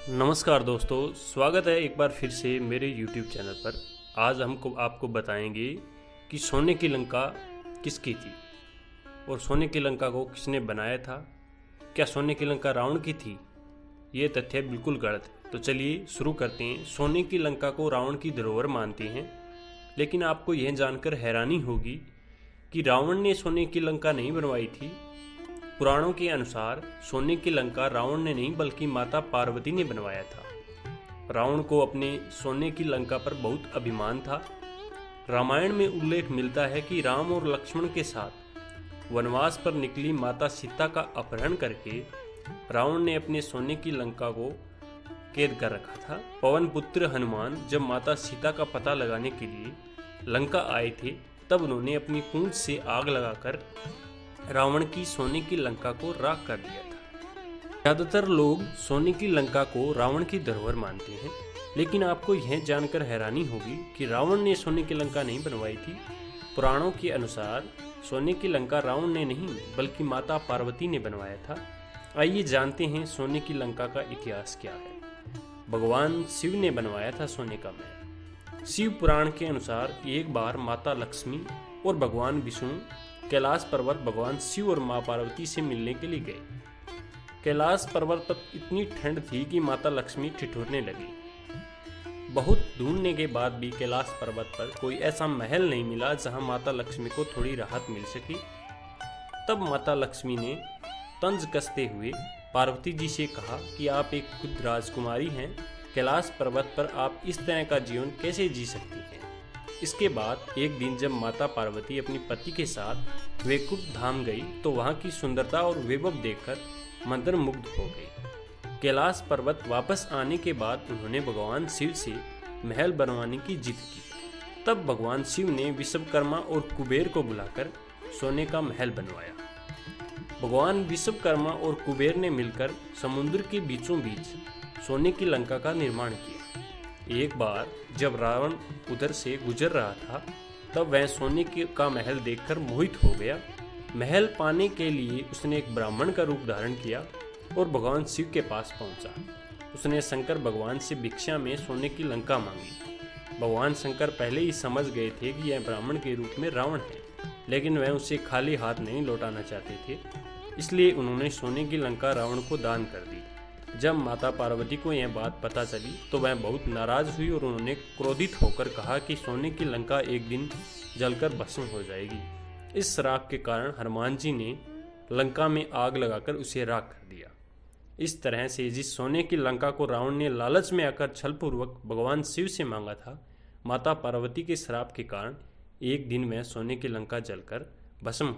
नमस्कार दोस्तों, स्वागत है एक बार फिर से मेरे YouTube चैनल पर। आज हमको आपको बताएंगे कि सोने की लंका किसकी थी और सोने की लंका को किसने बनाया था। क्या सोने की लंका रावण की थी? ये तथ्य बिल्कुल गलत है। तो चलिए शुरू करते हैं। सोने की लंका को रावण की धरोहर मानते हैं, लेकिन आपको यह जानकर हैरानी होगी कि रावण ने सोने की लंका नहीं बनवाई थी। पुराणों के अनुसार सोने की लंका रावण ने नहीं बल्कि माता पार्वती ने बनवाया था। रावण को अपने सोने की लंका पर बहुत अभिमान था। रामायण में उल्लेख मिलता है कि राम और लक्ष्मण के साथ वनवास पर निकली माता सीता का अपहरण करके रावण ने अपने सोने की लंका को कैद कर रखा था। पवन पुत्र हनुमान जब माता सीता का पता लगाने के लिए लंका आए थे, तब उन्होंने अपनी पूंछ से आग लगाकर रावण की सोने की लंका को राख कर दिया था। ज्यादातर लोग सोने की लंका को रावण की धरोहर मानते हैं, लेकिन आपको यह जानकर हैरानी होगी कि रावण ने सोने की लंका नहीं बनवाई थी। पुराणों के अनुसार सोने की लंका रावण ने नहीं बल्कि माता पार्वती ने बनवाया था। आइए जानते हैं सोने की लंका का इतिहास क्या है। भगवान शिव ने बनवाया था सोने का महल। शिव पुराण के अनुसार एक बार माता लक्ष्मी और भगवान विष्णु कैलाश पर्वत भगवान शिव और मां पार्वती से मिलने के लिए गए। कैलाश पर्वत पर इतनी ठंड थी कि माता लक्ष्मी ठिठुरने लगी। बहुत ढूंढने के बाद भी कैलाश पर्वत पर कोई ऐसा महल नहीं मिला जहां माता लक्ष्मी को थोड़ी राहत मिल सकी। तब माता लक्ष्मी ने तंज कसते हुए पार्वती जी से कहा कि आप एक खुद राजकुमारी हैं, कैलाश पर्वत पर आप इस तरह का जीवन कैसे जी सकती हैं। इसके बाद एक दिन जब माता पार्वती अपनी पति के साथ वैकुंठ धाम गई तो वहां की सुंदरता और वैभव देखकर मंत्रमुग्ध हो गई। कैलाश पर्वत वापस आने के बाद उन्होंने भगवान शिव से महल बनवाने की जिद की। तब भगवान शिव ने विश्वकर्मा और कुबेर को बुलाकर सोने का महल बनवाया। भगवान विश्वकर्मा और कुबेर ने मिलकर समुद्र के बीचों बीच सोने की लंका का निर्माण किया। एक बार जब रावण उधर से गुजर रहा था, तब वह सोने का महल देखकर मोहित हो गया। महल पाने के लिए उसने एक ब्राह्मण का रूप धारण किया और भगवान शिव के पास पहुंचा। उसने शंकर भगवान से भिक्षा में सोने की लंका मांगी। भगवान शंकर पहले ही समझ गए थे कि यह ब्राह्मण के रूप में रावण है, लेकिन वह उसे खाली हाथ नहीं लौटाना चाहते थे, इसलिए उन्होंने सोने की लंका रावण को दान कर दी। जब माता पार्वती को यह बात पता चली तो वह बहुत नाराज हुई और उन्होंने क्रोधित होकर कहा कि सोने की लंका एक दिन जलकर भस्म हो जाएगी। इस श्राप के कारण हनुमान जी ने लंका में आग लगाकर उसे राख कर दिया। इस तरह से जिस सोने की लंका को रावण ने लालच में आकर छलपूर्वक भगवान शिव से मांगा था, माता पार्वती के श्राप के कारण एक दिन वह सोने की लंका जलकर भस्म हो